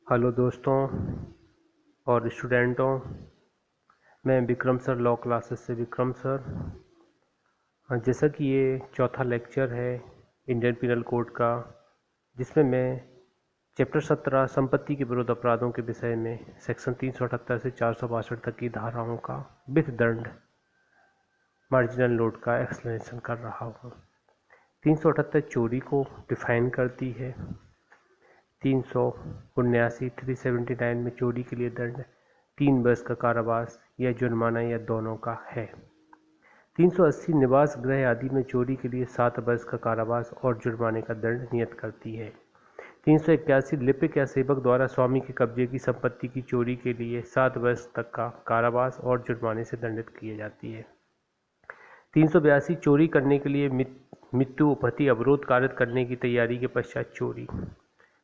Hello दोस्तों और स्टूडेंटों, मैं विक्रम सर लॉ क्लासेस से विक्रम सर। जैसा कि ये चौथा लेक्चर है इंडियन पिनल कोड का, जिसमें मैं चैप्टर 17 संपत्ति के विरुद्ध अपराधों के विषय में सेक्शन 378 से 462 तक की धाराओं का विथ दंड मार्जिनल लोड का एक्सप्लेनेशन कर रहा हूँ। 378 चोरी को डिफाइन करती है। 379 में चोरी के लिए दंड 3 वर्ष का कारावास या जुर्माना या दोनों का है। 380 निवास गृह आदि में चोरी के लिए 7 वर्ष का कारावास और जुर्माने का दंड नियत करती है। 381 लिपिक या सेवक द्वारा स्वामी के कब्जे की संपत्ति की चोरी के लिए 7 वर्ष तक का कारावास और जुर्माने से दंडित की जाती है। 382 चोरी करने के लिए मृत्यु उपहति अवरोध कारित करने की तैयारी के पश्चात चोरी,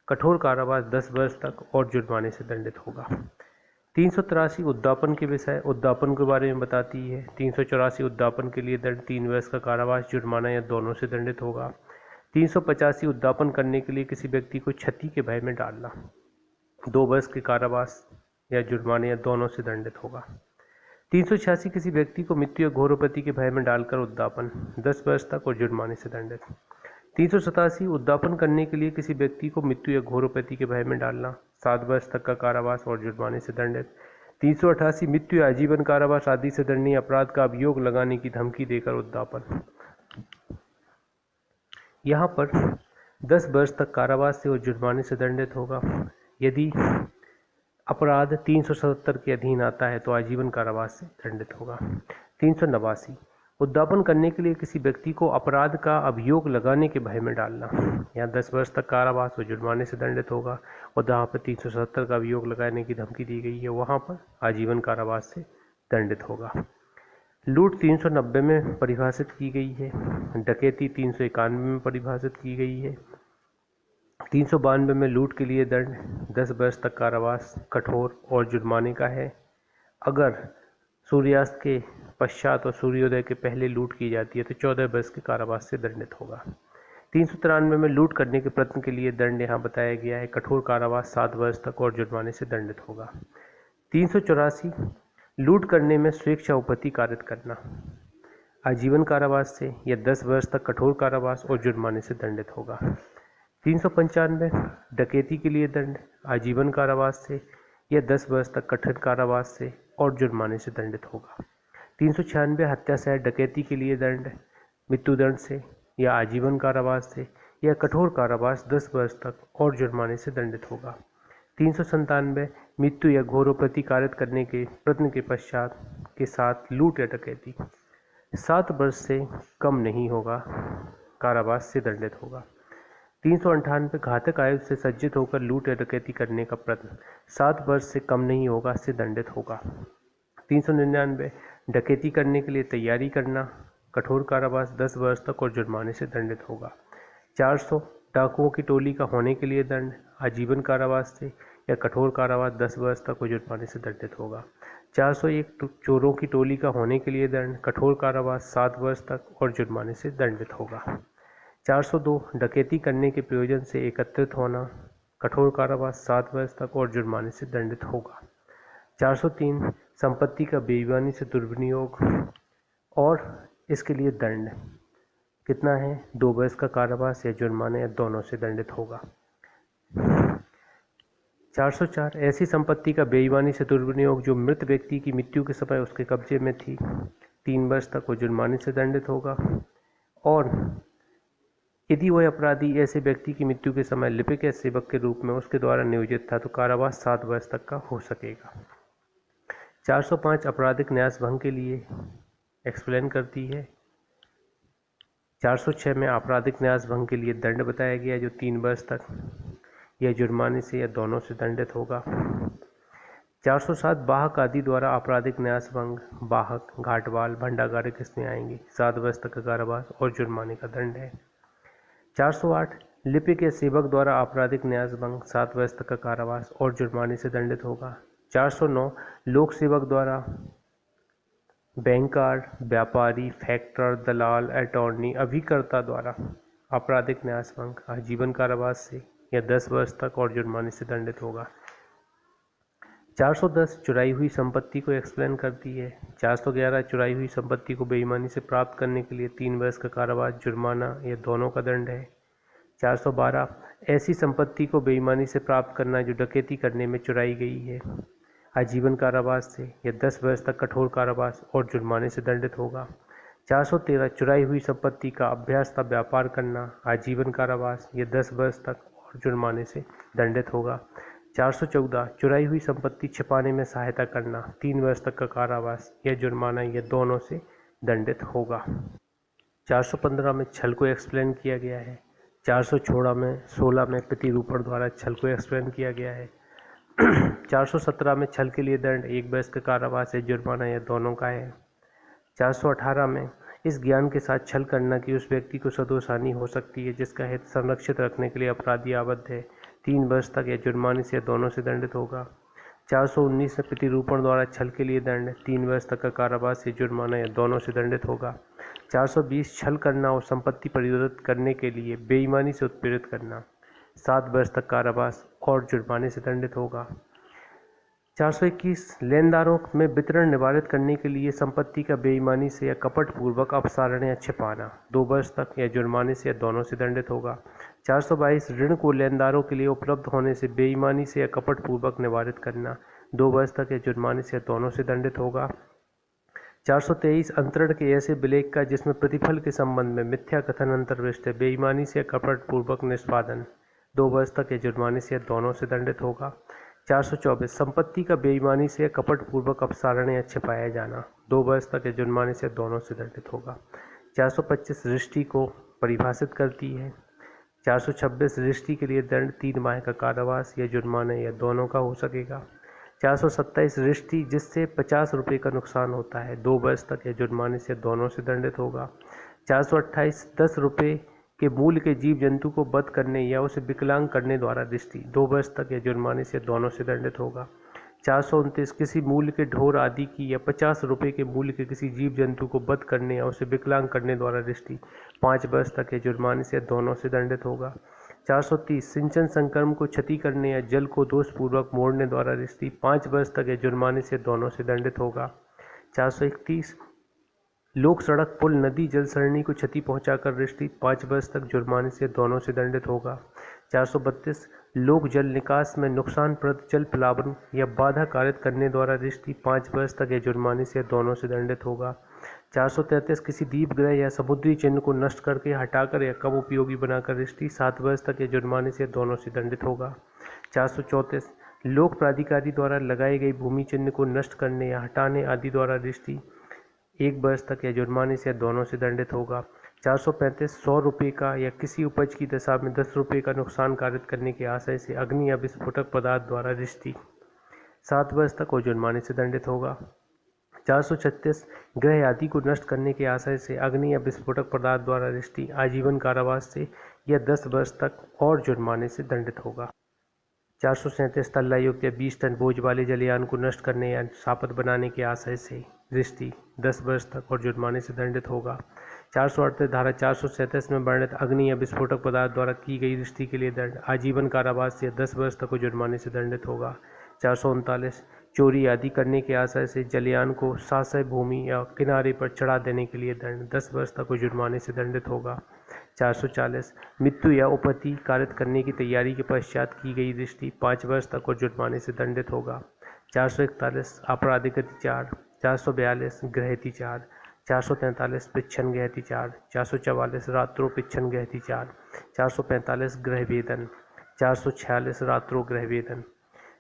कठोर कारावास 10 वर्ष तक और जुर्माने से दंडित होगा। 383 उद्यापन के विषय उद्यापन के बारे में बताती है। 384 उद्यापन के लिए दंड 3 वर्ष का कारावास, जुर्माना या दोनों से दंडित होगा। 385 उद्यापन करने के लिए किसी व्यक्ति को क्षति के भय में डालना 2 वर्ष के कारावास या जुर्माने या दोनों से दंडित होगा। 386 किसी व्यक्ति को मृत्यु या घोरोपति के भय में डालकर उद्यापन 10 वर्ष तक और जुर्माने से दंडित। 387 उद्यापन करने के लिए किसी व्यक्ति को मृत्यु या घोरोपति के भय में डालना 7 वर्ष तक का कारावास और जुर्माने से दंडित। 388 मृत्यु या आजीवन कारावास आदि से दंडनीय अपराध का अभियोग लगाने की धमकी देकर उद्यापन। यहाँ पर 10 वर्ष तक कारावास से और जुर्माने से दंडित होगा। यदि अपराध 377 के अधीन आता है तो आजीवन कारावास से दंडित होगा। 389 उद्यापन करने के लिए किसी व्यक्ति को अपराध का अभियोग लगाने के भय में डालना, यहाँ 10 वर्ष तक कारावास और जुर्माने से दंडित होगा। और जहाँ पर 377 का अभियोग लगाने की धमकी दी गई है वहाँ पर आजीवन कारावास से दंडित होगा। लूट 390 में परिभाषित की गई है। डकैती 391 में परिभाषित की गई है। 392 में लूट के लिए दंड 10 वर्ष तक कारावास, कठोर और जुर्माने का है। अगर सूर्यास्त के पश्चात और सूर्योदय के पहले लूट की जाती है तो 14 वर्ष के कारावास से दंडित होगा। 393 में लूट करने के प्रयत्न के लिए दंड यहाँ बताया गया है, कठोर कारावास 7 वर्ष तक और जुर्माने से दंडित होगा। 384 लूट करने में स्वेच्छा उपहति कारित करना, आजीवन कारावास से या 10 वर्ष तक कठोर कारावास और जुर्माने से दंडित होगा। 395 डकैती के लिए दंड आजीवन कारावास से या 10 वर्ष तक कठोर कारावास से और जुर्माने से दंडित होगा। 396 हत्या सहित डकैती के लिए दंड मृत्युदंड से या आजीवन कारावास से या कठोर कारावास 10 वर्ष तक और जुर्माने से दंडित होगा। 397 मृत्यु या घोरोपति कारित करने के प्रयत्न के पश्चात के साथ लूट या डकैती 7 वर्ष से कम नहीं होगा, कारावास से दंडित होगा। 398 घातक आयुध से सज्जित होकर लूट या डकैती करने का प्रयत्न 7 वर्ष से कम नहीं होगा, से दंडित होगा। 399 डकैती करने के लिए तैयारी करना, कठोर कारावास 10 वर्ष तक और जुर्माने से दंडित होगा। 400 डाकुओं की टोली का होने के लिए दंड आजीवन कारावास से या कठोर कारावास 10 वर्ष तक और जुर्माने से दंडित होगा। 401 चोरों की टोली का होने के लिए दंड कठोर कारावास 7 वर्ष तक और जुर्माने से दंडित होगा। 402 डकैती करने के प्रयोजन से एकत्रित होना, कठोर कारावास 7 वर्ष तक और जुर्माने से दंडित होगा। 403 संपत्ति का बेईमानी से दुर्विनियोग और इसके लिए दंड कितना है, 2 वर्ष का कारावास या जुर्माना या दोनों से दंडित होगा। 404 ऐसी संपत्ति का बेईमानी से दुर्विनियोग जो मृत व्यक्ति की मृत्यु के समय उसके कब्जे में थी, 3 वर्ष तक वो जुर्माने से दंडित होगा। और यदि वह अपराधी ऐसे व्यक्ति की मृत्यु के समय लिपिक या सेवक के रूप में उसके द्वारा नियोजित था तो कारावास 7 वर्ष तक का हो सकेगा। 405 आपराधिक न्यास भंग के लिए एक्सप्लेन करती है। 406 में आपराधिक न्यास भंग के लिए दंड बताया गया जो 3 वर्ष तक या जुर्माने से या दोनों से दंडित होगा। 407 वाहक आदि द्वारा आपराधिक न्यास भंग, वाहक, घाटवाल, भंडागार किसमें आएंगे, 7 वर्ष तक का कारावास और जुर्माने का दंड है। 408 लिपिक या सेवक द्वारा आपराधिक न्यास भंग 7 वर्ष तक का कारावास और जुर्माने से दंडित होगा। 409 लोक सेवक द्वारा बैंकर, व्यापारी, फैक्टर, दलाल, अटॉर्नी, अभिकर्ता द्वारा आपराधिक न्यास भंग आजीवन कारावास से या 10 वर्ष तक और जुर्माने से दंडित होगा। 410 चुराई हुई संपत्ति को एक्सप्लेन करती है। 411 चुराई हुई संपत्ति को बेईमानी से प्राप्त करने के लिए 3 वर्ष का कारावास, जुर्माना या दोनों का दंड है। 412 ऐसी संपत्ति को बेईमानी से प्राप्त करना जो डकैती करने में चुराई गई है, आजीवन कारावास से या 10 वर्ष तक कठोर कारावास और जुर्माने से दंडित होगा। 413 चुराई हुई संपत्ति का अभ्यास तथा व्यापार करना, आजीवन कारावास या 10 वर्ष तक और जुर्माने से दंडित होगा। 414 चुराई हुई संपत्ति छिपाने में सहायता करना, 3 वर्ष तक का कारावास या जुर्माना या दोनों से दंडित होगा। 415 में छल को एक्सप्लेन किया गया है। 416 में प्रतिरूपण द्वारा छल को एक्सप्लेन किया गया है। 417 में छल के लिए दंड 1 वर्ष का कारावास या जुर्माना या दोनों का है। 418 में इस ज्ञान के साथ छल करना कि उस व्यक्ति को सदोष हानि हो सकती है जिसका हित संरक्षित रखने के लिए अपराधी आबद्ध है, 3 वर्ष तक या जुर्माने से या दोनों से दंडित होगा। 419 में प्रतिरूपण द्वारा छल के लिए दंड 3 वर्ष तक का कारावास या जुर्माना या दोनों से दंडित होगा। 420 छल करना और संपत्ति परिवर्तित करने के लिए बेईमानी से उत्प्रेरित करना, 7 वर्ष तक कारावास और जुर्माने से दंडित होगा। 421 लेनदारों में वितरण निवारित करने के लिए संपत्ति का बेईमानी से या कपटपूर्वक अपसारण या छिपाना, 2 वर्ष तक या जुर्माने से या दोनों से दंडित होगा। 422 ऋण को लेनदारों के लिए उपलब्ध होने से बेईमानी से या कपटपूर्वक निवारित करना, 2 वर्ष तक या जुर्माने से या दोनों से दंडित होगा। 423 अंतरण के ऐसे विलेख का जिसमें प्रतिफल के संबंध में मिथ्या कथन अंतर्विष्ट है, बेईमानी से या कपटपूर्वक निष्पादन, 2 वर्ष तक या जुर्माने से या दोनों से दंडित होगा। 424 संपत्ति का बेईमानी से या कपटपूर्वक अपसारण या छिपाया जाना, 2 वर्ष तक या जुर्माने से दोनों से दंडित होगा। 425 रिश्ती को परिभाषित करती है। 426 रिश्ती के लिए दंड 3 माह का कारावास या जुर्माना या दोनों का हो सकेगा। 427 रिश्ती जिससे 50 रुपये का नुकसान होता है, 2 वर्ष तक या जुर्माने से दोनों से दंडित होगा। 428 10 रुपये के मूल्य के जीव जंतु को वध करने या उसे विकलांग करने द्वारा रिश्ती, 2 वर्ष तक या जुर्माने से दोनों से दंडित होगा। 429 किसी मूल्य के ढोर आदि की या 50 रुपये के मूल्य के किसी जीव जंतु को वध करने या उसे विकलांग करने द्वारा रिश्ती, 5 वर्ष तक या जुर्माने से दोनों से दंडित होगा। 430 सिंचन संक्रम को क्षति करने या जल को दोषपूर्वक मोड़ने द्वारा रिश्ती, 5 वर्ष तक या जुर्माने से दोनों से दंडित होगा। 431 लोक सड़क पुल नदी जल सरणी को क्षति पहुंचाकर रिश्ती, 5 वर्ष तक जुर्माने से दोनों से दंडित होगा। 432 लोक जल निकास में नुकसानप्रद जल प्लावन या बाधा कारित करने द्वारा रिश्ती, 5 वर्ष तक या जुर्माने से दोनों से दंडित होगा। 433 किसी दीपगृह या समुद्री चिन्ह को नष्ट करके हटाकर या कम उपयोगी बनाकर रिश्ती, 7 वर्ष तक या जुर्माने से दोनों से दंडित होगा। 434 लोक प्राधिकारी द्वारा लगाए गए भूमि चिन्ह को नष्ट करने या हटाने आदि द्वारा रिश्ती, 1 वर्ष तक या जुर्माने से दोनों से दंडित होगा। 435 100 रुपये का या किसी उपज की दशा में 10 रुपये का नुकसान कारित करने के आशय से अग्नि या विस्फोटक पदार्थ द्वारा रिश्ती, 7 वर्ष तक और जुर्माने से दंडित होगा। 436 गृह आदि को नष्ट करने के आशय से अग्नि या विस्फोटक पदार्थ द्वारा रिश्ती, आजीवन कारावास से या 10 वर्ष तक और जुर्माने से दंडित होगा। 437 तल्लायुक्त या 20 टन बोझ वाले जलयान को नष्ट करने या शापत बनाने के आशय से रिश्ती, 10 वर्ष तक और जुर्माने से दंडित होगा। 438 धारा 437 में वर्णित अग्नि या विस्फोटक पदार्थ द्वारा की गई रिश्ती के लिए दंड, आजीवन कारावास से 10 वर्ष तक और जुर्माने से दंडित होगा। 439 चोरी आदि करने के आशय से जलयान को शासय भूमि या किनारे पर चढ़ा देने के लिए दंड, 10 वर्ष तक और जुर्माने से दंडित होगा। 440 मृत्यु या उपपत्ति कारित करने की तैयारी के पश्चात की गई रिश्ती, 5 वर्ष तक और जुर्माने से दंडित होगा। 441 आपराधिक अतिचार, 442 गृहतिचार, 443 पिच्छन गृहतिचार, 444 रात्रो पिच्छन गृहतिचार, 445 गृहवेदन, 446 रात्रो गृहवेदन,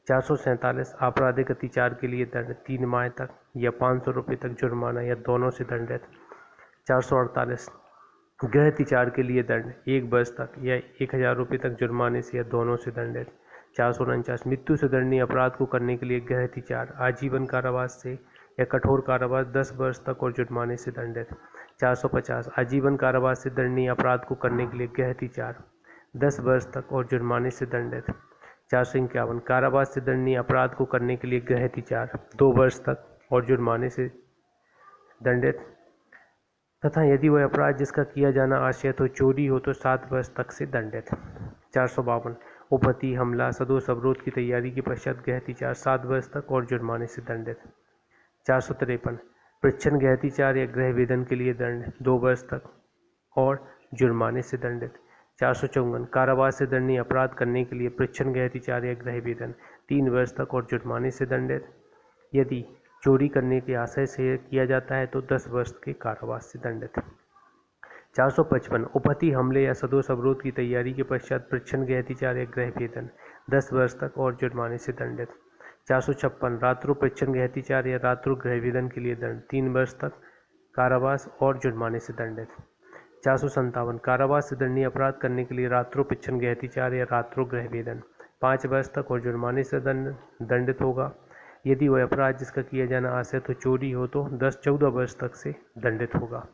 447 आपराधिक अतिचार के लिए दंड 3 माह तक या 500 रुपये तक जुर्माना या दोनों से दंडित। 448 गृहतिचार के लिए दंड 1 वर्ष तक या 1000 रुपये तक जुर्माने से या दोनों से दंडित। 449 मृत्यु से दंडनीय अपराध को करने के लिए गृहतिचार, आजीवन कारावास से या कठोर कारावास 10 वर्ष तक और जुर्माने से दंडित। 450 आजीवन कारावास से दंडनीय अपराध को करने के लिए गृहतिचार, 10 वर्ष तक और जुर्माने से दंडित। 451 कारावास से दंडनीय अपराध को करने के लिए गृहतिचार, 2 वर्ष तक और जुर्माने से दंडित तथा यदि वह अपराध जिसका किया जाना आशय हो चोरी हो तो 7 वर्ष तक से दंडित। 452 उपहति हमला सदोष अवरोध की तैयारी के पश्चात गहतीचार 7 वर्ष तक और जुर्माने से दंडित। 453 प्रच्छन्न गहतीचार या गृह वेदन के लिए दंड 2 वर्ष तक और जुर्माने से दंडित। 454 कारावास से दंडनीय अपराध करने के लिए प्रच्छन्न गहतीचार या गृह वेदन 3 वर्ष तक और जुर्माने से दंडित। यदि चोरी करने के आशय से किया जाता है तो 10 वर्ष के कारावास से दंडित। 455 उपहति हमले या सदोष अवरोध की तैयारी के पश्चात प्रच्छन्न गहतीचार या गृह वेदन 10 वर्ष तक और जुर्माने से दंडित। 456 रात्रो प्रच्छन्न गहतीचार या रात्रो गृह वेदन के लिए दंड 3 वर्ष तक कारावास और जुर्माने से दंडित। 457 कारावास से दंडनीय अपराध करने के लिए रात्रो प्रच्छन्न गहतीचार या रात्रो गृह वेदन 5 वर्ष तक और जुर्माने से दंडित होगा। यदि वह अपराध जिसका किया जाना आशय तो चोरी हो तो 10-14 वर्ष तक से दंडित होगा।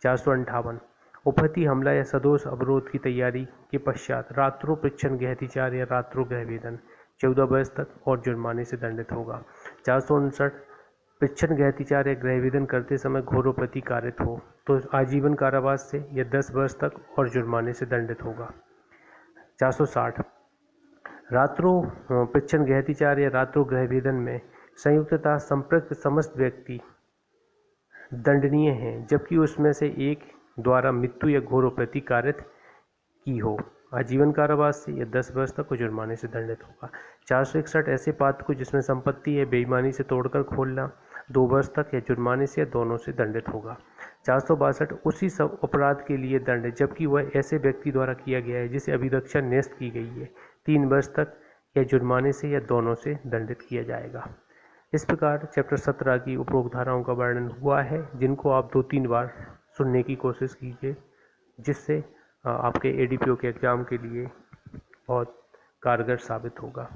458 उपहति हमला या सदोष अवरोध की तैयारी के पश्चात रात्रो प्रच्छन्न गहतीचार या रात्रो गृह वेदन 14 वर्ष तक और जुर्माने से दंडित होगा। 459 प्रच्छन्न गहतीचार या गृह वेदन करते समय घोरोपति कारित हो तो आजीवन कारावास से या 10 वर्ष तक और जुर्माने से दंडित होगा। 460 रात्रो प्रच्छन्न गहतीचार या रात्रो गृह वेदन में संयुक्तता संपृक्त समस्त व्यक्ति दंडनीय हैं, जबकि उसमें से एक द्वारा मृत्यु या घोरोपति कारित की हो आजीवन कारावास से या 10 वर्ष तक जुर्माने से दंडित होगा। 461 ऐसे पात्र को जिसमें संपत्ति है बेईमानी से तोड़कर खोलना 2 वर्ष तक या जुर्माने से या दोनों से दंडित होगा। 462 उसी सब अपराध के लिए दंड जबकि वह ऐसे व्यक्ति द्वारा किया गया है जिसे अभिरक्षा न्यस्त की गई है 3 वर्ष तक या जुर्माने से या दोनों से दंडित किया जाएगा। इस प्रकार चैप्टर 17 की उपरोक्त धाराओं का वर्णन हुआ है, जिनको आप 2-3 बार सुनने की कोशिश कीजिए, जिससे आपके ADPO के एग्ज़ाम के लिए बहुत कारगर साबित होगा।